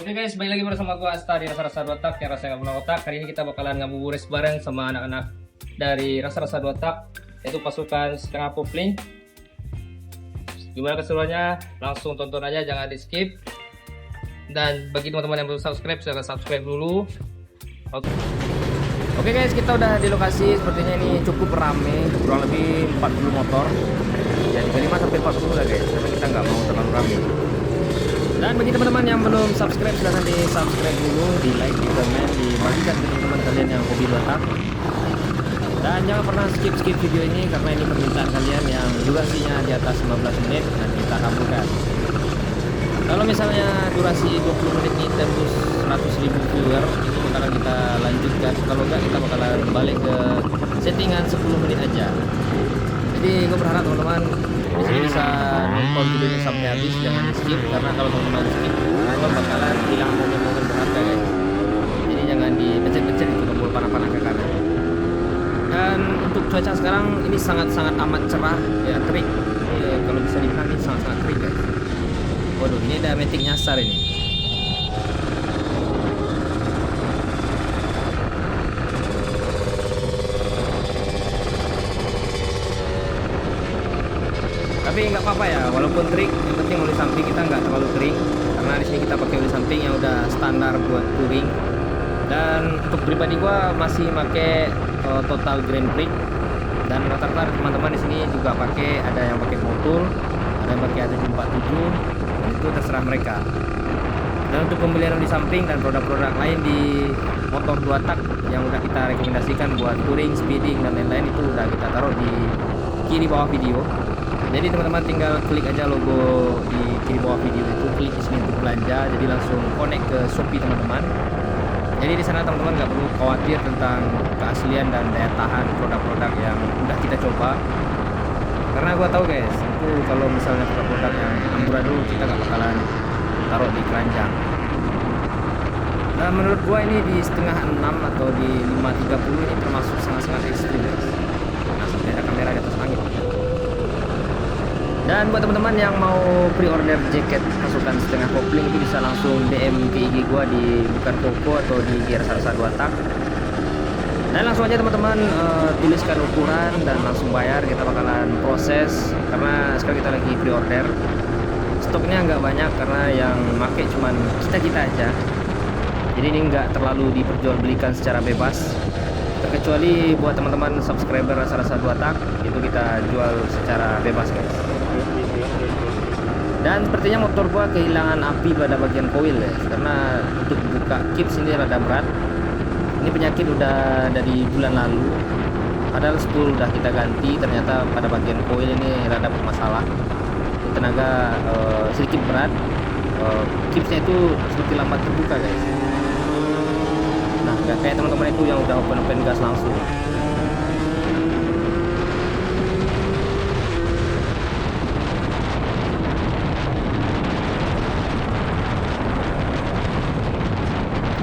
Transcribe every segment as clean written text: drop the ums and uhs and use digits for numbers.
Oke guys, balik lagi bersama gua Asta di Rasa-Rasa Dua Tak yang rasanya nggak pernah otak. Kali ini kita bakalan ngabuburit bareng sama anak-anak dari Rasa-Rasa Dua Tak, yaitu pasukan setengah kopling. Gimana keseruannya? Langsung tonton aja, jangan di skip. Dan bagi teman-teman yang belum subscribe, silahkan subscribe dulu. Oke guys, kita udah di lokasi. Sepertinya ini cukup rame, kurang lebih 40 motor. Ya 35 sampai 40 lah guys, tapi kita nggak mau terlalu rame. Dan bagi teman-teman yang belum subscribe, silahkan di subscribe dulu, di like, di komen, dibagikan ke teman-teman kalian yang hobi Dota. Dan jangan pernah skip video ini karena ini permintaan kalian yang durasinya di atas 15 menit dan kita kabulkan. Kalau misalnya durasi 20 menit ini tembus 100.000 viewer, itu bakalan kita lanjutkan. Kalau enggak, kita bakalan balik ke settingan 10 menit aja. Jadi gue berharap teman-teman di sini bisa nonton video ini sampai habis, jangan di skip, karena kalau teman-teman skip teman bakalan hilang momen-momen berharga guys. Jadi jangan dipencet-pencet itu tombol panah-panah ke kanan. Dan untuk cuaca sekarang ini sangat-sangat amat cerah ya, terik. Kalau bisa dibilang ini sangat-sangat terik guys. Waduh, ini ada metik nyasar ini. Tapi nggak apa-apa ya, walaupun terik, yang penting oli samping kita nggak terlalu kering, karena di sini kita pakai oli samping yang udah standar buat touring. Dan untuk pribadi gua masih pakai Total Grand Prix, dan rata-rata teman-teman di sini juga pakai, ada yang pakai motor, ada yang pakai A747, dan itu terserah mereka. Dan untuk pembelian oli samping dan produk-produk lain di motor 2 tak yang udah kita rekomendasikan buat touring, speeding dan lain-lain, itu udah kita taruh di kiri bawah video. Jadi teman-teman tinggal klik aja logo di kiri bawah video itu, klik di sini untuk belanja, jadi langsung connect ke Shopee teman-teman. Jadi di sana teman-teman nggak perlu khawatir tentang keaslian dan daya tahan produk-produk yang udah kita coba. Karena gua tahu guys, itu kalau misalnya produk-produk yang amburadul kita nggak bakalan taruh di keranjang. Nah menurut gua ini di setengah 6 atau di 5.30 ini termasuk sangat-sangat ekstrim guys. Nah sampai ada kamera di atas langit. Dan buat teman-teman yang mau pre-order jaket pasukan setengah kopling itu bisa langsung DM ke IG gua di bukan toko atau di Rasa-Rasa Dua Tak. Dan langsung aja teman-teman tuliskan ukuran dan langsung bayar, kita bakalan proses karena sekarang kita lagi pre-order. Stoknya nggak banyak karena yang make cuman kita aja. Jadi ini nggak terlalu diperjualbelikan secara bebas. Terkecuali buat teman-teman subscriber Rasa-Rasa Dua Tak, itu kita jual secara bebas guys. Dan sepertinya motor gua kehilangan api pada bagian koil ya, karena untuk buka kips ini rada berat. Ini penyakit udah dari bulan lalu, padahal spool udah kita ganti, ternyata pada bagian koil ini rada bermasalah. Tenaga sedikit berat, kipsnya itu seperti lambat terbuka guys. Nah gak kayak teman-teman itu yang udah open gas langsung.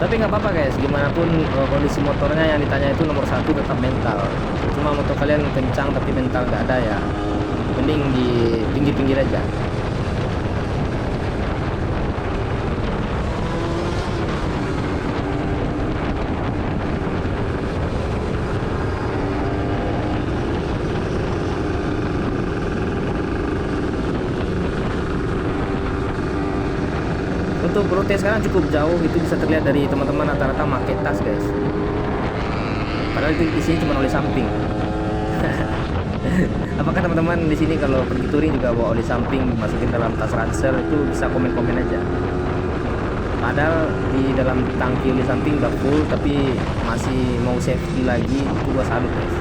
Tapi nggak apa-apa guys, gimana pun kondisi motornya yang ditanya itu nomor satu tetap mental. Cuma motor kalian kencang tapi mental nggak ada ya, mending di pinggir-pinggir aja. Untuk rute sekarang cukup jauh, itu bisa terlihat dari teman-teman rata-rata pakai tas guys. Padahal itu di sini cuma oli samping. Apakah teman-teman di sini kalau pergi touring juga bawa oli samping masukin dalam tas ransel? Itu bisa komen-komen aja. Padahal di dalam tangki oli samping udah full tapi masih mau safety lagi, itu gua salut guys.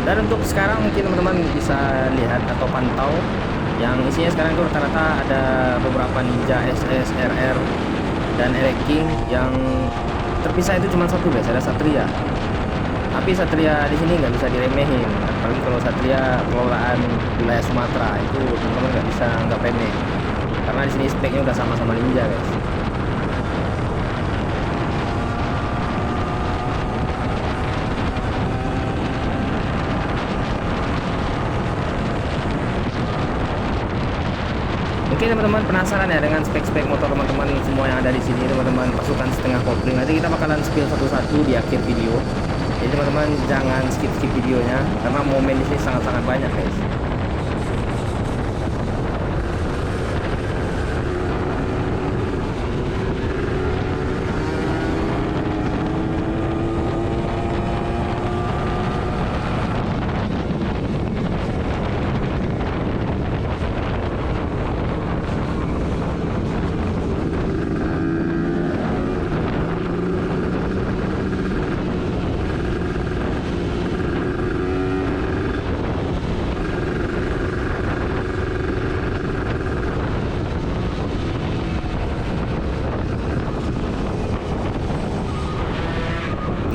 Dan untuk sekarang mungkin teman-teman bisa lihat atau pantau yang isinya sekarang itu rata-rata ada beberapa Ninja SS, RR, dan RX King. Yang terpisah itu cuma satu guys, ada Satria. Tapi Satria di sini nggak bisa diremehin, apalagi kalau Satria pengelolaan wilayah Sumatera itu teman-teman nggak bisa anggap remeh. karena di sini speknya udah sama-sama Ninja guys. Oke teman-teman, penasaran ya dengan spek-spek motor teman-teman semua yang ada di sini teman-teman, pasukan setengah kopling. Nanti kita bakalan spill satu-satu di akhir video. Jadi teman-teman jangan skip-skip videonya karena momen di sini sangat-sangat banyak guys.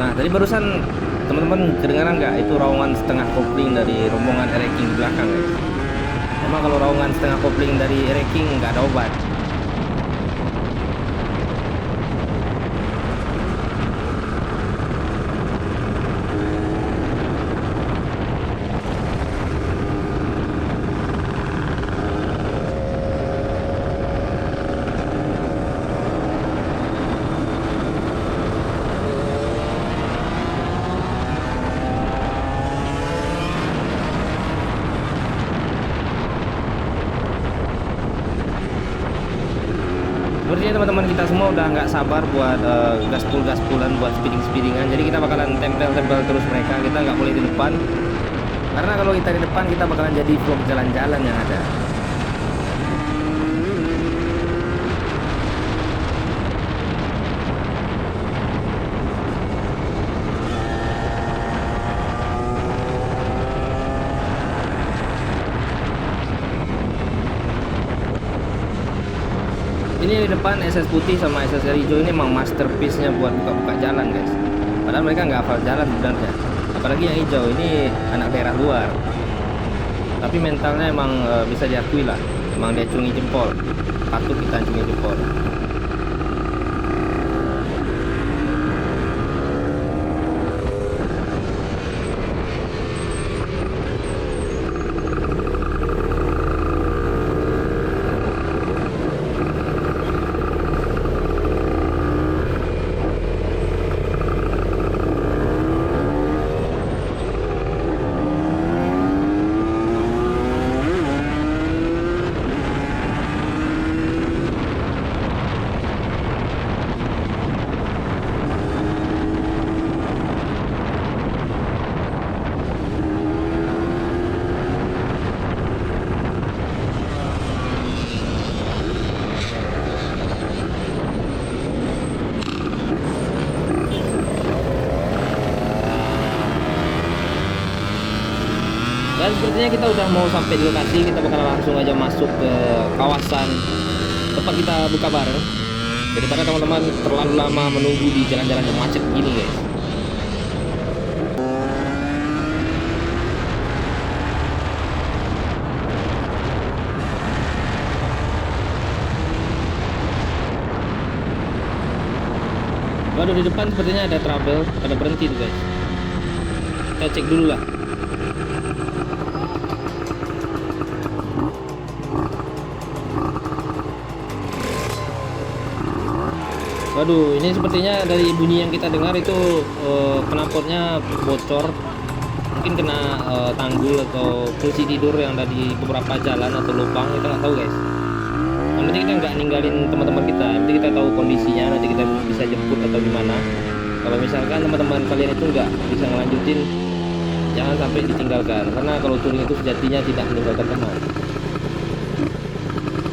Nah, tadi barusan teman-teman kedengaran nggak itu raungan setengah kopling dari rombongan Ereking di belakang guys. Emang kalau raungan setengah kopling dari Ereking nggak ada obat. Sepertinya teman-teman kita semua udah nggak sabar buat gaspulan buat speedingan. Jadi kita bakalan tempel terus mereka. Kita nggak boleh di depan, karena kalau kita di depan kita bakalan jadi vlog jalan-jalan yang ada. Ini di depan SS putih sama SS hijau ini emang masterpiece-nya buat buka-buka jalan guys. Padahal mereka nggak hafal jalan sebenarnya. Apalagi yang hijau ini anak daerah luar. Tapi mentalnya emang bisa diakui lah. Emang dia acungi jempol. Patut kita acungi jempol. Dan sepertinya kita udah mau sampai di lokasi. Kita bakal langsung aja masuk ke kawasan tempat kita buka bareng, daripada teman-teman terlalu lama menunggu di jalan-jalan yang macet gini guys. Waduh, di depan sepertinya ada trouble, pada berhenti tuh guys. Kita cek dulu lah. Waduh, ini sepertinya dari bunyi yang kita dengar itu knalpotnya bocor. Mungkin kena tanggul atau kursi tidur yang ada di beberapa jalan atau lubang, kita nggak tahu guys. Yang penting kita nggak ninggalin teman-teman kita. Nanti kita tahu kondisinya, nanti kita bisa jemput atau gimana. Kalau misalkan teman-teman kalian itu nggak bisa ngelanjutin, jangan sampai ditinggalkan. Karena kalau touring itu sejatinya tidak meninggalkan teman.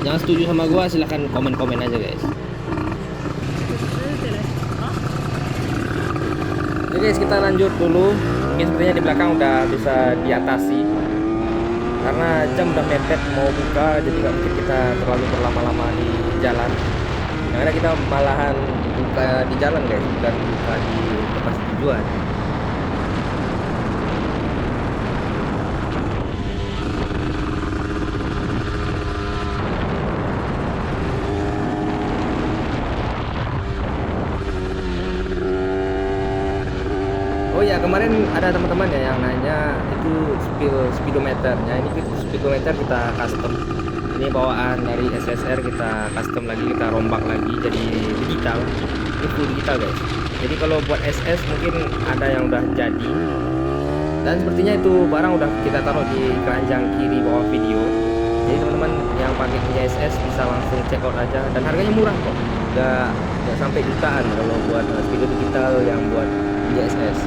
Jangan setuju sama gua, silahkan komen-komen aja guys. Oke guys, kita lanjut dulu. Mungkin sepertinya di belakang udah bisa diatasi karena jam udah mepet mau buka, jadi nggak mungkin kita terlalu berlama-lama di jalan. Yang ada kita malahan buka di jalan guys, bukan buka di tempat tujuan. ya, kemarin ada teman-teman ya yang nanya itu speedometernya. Ini speedometer kita custom. Ini bawaan dari SSR, kita custom lagi, kita rombak lagi jadi digital. Ini full digital guys. Jadi kalau buat SS mungkin ada yang udah jadi. Dan sepertinya itu barang udah kita taruh di keranjang kiri bawah video. Jadi teman-teman yang pakai punya SS bisa langsung check out aja, dan harganya murah kok. Nggak sampai jutaan kalau buat speedo digital yang buat punya SS.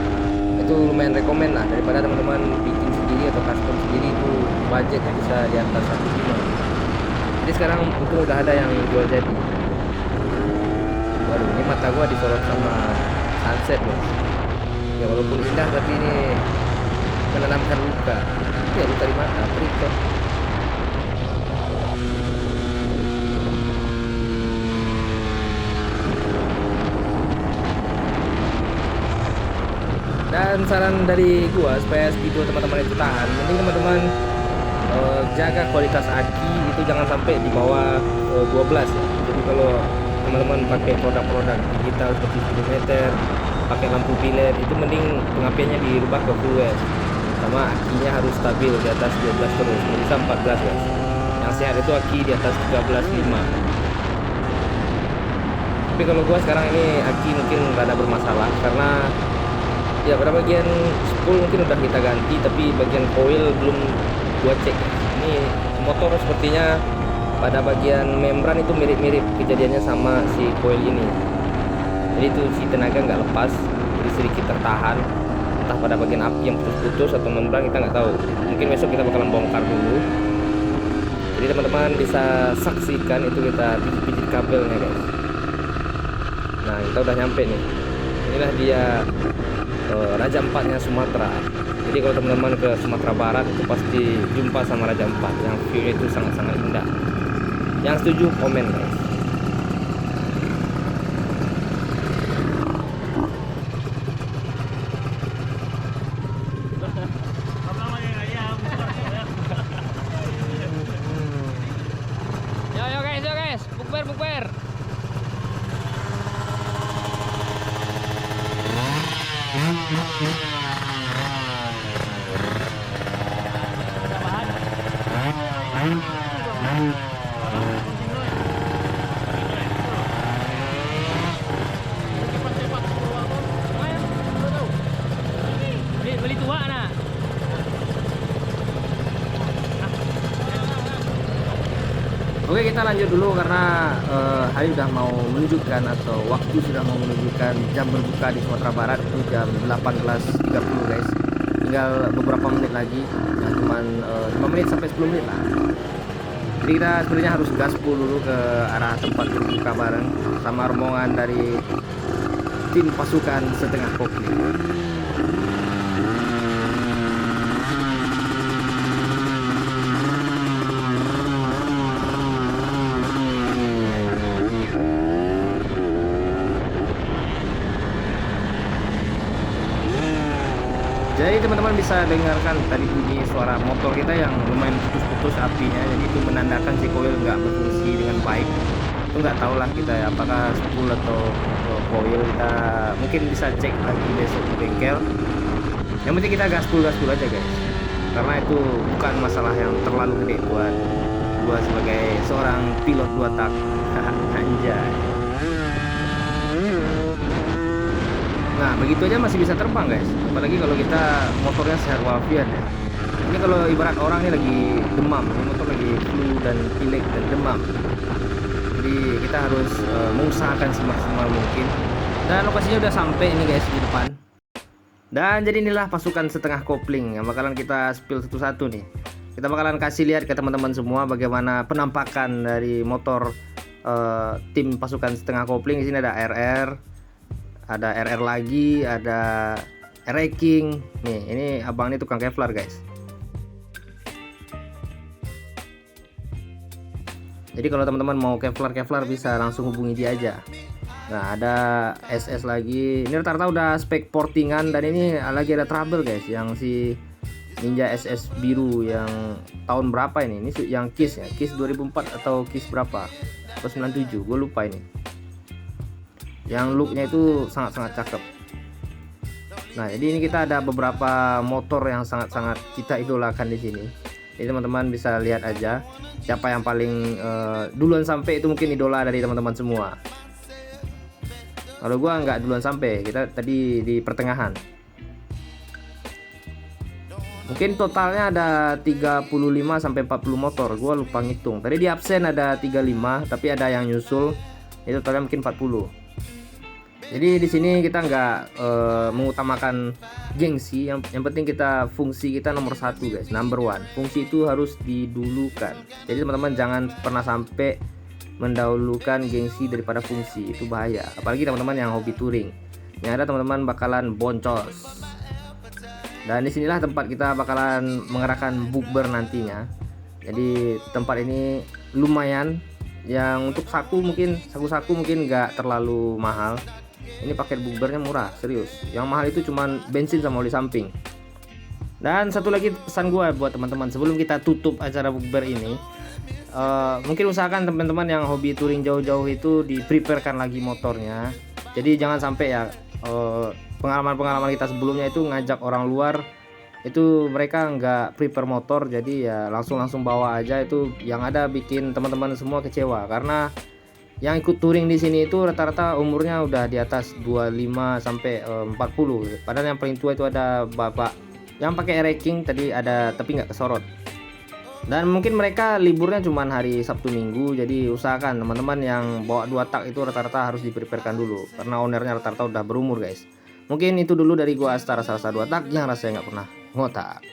Itu lumayan rekomen lah daripada teman-teman bikin sendiri atau custom sendiri, itu budgetnya bisa di atas 1,5. Jadi sekarang mungkin udah ada yang jual jadi. Waduh, ini mata gua disorot sama sunset guys. Ya walaupun indah tapi ini menanamkan luka. Ya luka di mata, perih kok. Dan saran dari gua supaya speedo teman-teman itu tahan, mending teman-teman jaga kualitas aki itu jangan sampai di bawah 12 ya. Jadi kalau teman-teman pakai produk-produk digital seperti speedometer, pakai lampu pilet, itu mending pengapiannya dirubah ke full wedge, sama akinya harus stabil di atas 12 terus, bisa 14 guys. Yang sehat itu aki di atas 13,5. Tapi kalau gua sekarang ini aki mungkin rada bermasalah karena ya pada bagian spool mungkin udah kita ganti, tapi bagian coil belum gua cek. Ini motor sepertinya pada bagian membran itu mirip-mirip kejadiannya sama si coil ini. Jadi itu si tenaga nggak lepas, jadi sedikit tertahan. Entah pada bagian api yang putus-putus atau membran, kita nggak tahu. Mungkin besok kita bakalan bongkar dulu. Jadi teman-teman bisa saksikan itu kita pijit-pijit kabelnya guys. Nah kita udah nyampe nih. Inilah dia Raja Empatnya Sumatera. Jadi kalau teman-teman ke Sumatera Barat itu pasti jumpa sama Raja Empat yang view itu sangat-sangat indah. Yang setuju komen guys. Yo guys, bukber. Beli tua nak. Oke, kita lanjut dulu karena hari sudah mau menunjukkan atau waktu sudah mau menunjukkan jam berbuka di Sumatera Barat itu jam 18.30 guys. Tinggal beberapa menit lagi, ya cuman 5 menit sampai 10 menit lah. Jadi kita sebenarnya harus gaspol dulu ke arah tempat berbuka bareng sama rombongan dari tim pasukan setengah kopi. Jadi teman-teman bisa dengarkan tadi bunyi suara motor kita yang lumayan putus-putus apinya. Jadi itu menandakan si coil nggak berfungsi dengan baik. Itu nggak tahu lah kita ya, apakah spool atau coil. Kita mungkin bisa cek lagi besok di bengkel. Yang penting kita gaspol aja guys, karena itu bukan masalah yang terlalu gede buat gua sebagai seorang pilot 2 tak. Anjay. Nah begitu aja masih bisa terbang guys, apalagi kalau kita motornya sehat walafiat ya. Ini kalau ibarat orang ini lagi demam, ini motor lagi flu dan pilek dan demam. Jadi kita harus mengusahakan semaksimal mungkin. Dan lokasinya udah sampai ini guys di depan. Dan jadi inilah pasukan setengah kopling yang bakalan kita spill satu-satu nih. Kita bakalan kasih lihat ke teman-teman semua bagaimana penampakan dari motor tim pasukan setengah kopling. Di sini ada RR lagi, ada King. Nih, ini abang ini tukang Kevlar guys. Jadi kalau teman-teman mau Kevlar bisa langsung hubungi dia aja. Nah, ada SS lagi. Ini rata-rata udah spek portingan, dan ini lagi ada trouble guys, yang si Ninja SS biru yang tahun berapa ini? Ini yang KIS ya, KIS 2004 atau KIS berapa? Atau 97, gue lupa ini. Yang looknya itu sangat-sangat cakep. Nah, jadi ini kita ada beberapa motor yang sangat-sangat kita idolakan di sini. Jadi teman-teman bisa lihat aja siapa yang paling duluan sampai, itu mungkin idola dari teman-teman semua. Kalau gua nggak duluan sampai, kita tadi di pertengahan. Mungkin totalnya ada 35 sampai 40 motor, gua lupa ngitung. Tadi di absen ada 35, tapi ada yang nyusul. Itu totalnya mungkin 40. Jadi di sini kita nggak mengutamakan gengsi, yang penting kita fungsi kita nomor satu guys, number one. Fungsi itu harus didulukan. Jadi teman-teman jangan pernah sampai mendahulukan gengsi daripada fungsi, itu bahaya. Apalagi teman-teman yang hobi touring, yang ada teman-teman bakalan boncos. Dan disinilah tempat kita bakalan mengerahkan bukber nantinya. Jadi tempat ini lumayan, yang untuk saku mungkin nggak terlalu mahal. Ini paket bukbernya murah, serius. Yang mahal itu cuman bensin sama oli samping. Dan satu lagi pesan gue buat teman-teman sebelum kita tutup acara bukber ini, mungkin usahakan teman-teman yang hobi touring jauh-jauh itu di-preparekan lagi motornya. Jadi jangan sampai ya pengalaman-pengalaman kita sebelumnya itu ngajak orang luar, itu mereka nggak prepare motor, jadi ya langsung bawa aja, itu yang ada bikin teman-teman semua kecewa. Karena yang ikut touring di sini itu rata-rata umurnya udah di atas 25 sampai 40. Padahal yang paling tua itu ada bapak yang pakai ranking tadi ada, tapi nggak kesorot. Dan mungkin mereka liburnya cuma hari Sabtu Minggu. Jadi usahakan teman-teman yang bawa 2 tak itu rata-rata harus dipreparekan dulu, karena ownernya rata-rata udah berumur guys. Mungkin itu dulu dari gua Astar, salah satu 2 tak yang rasanya nggak pernah ngotak.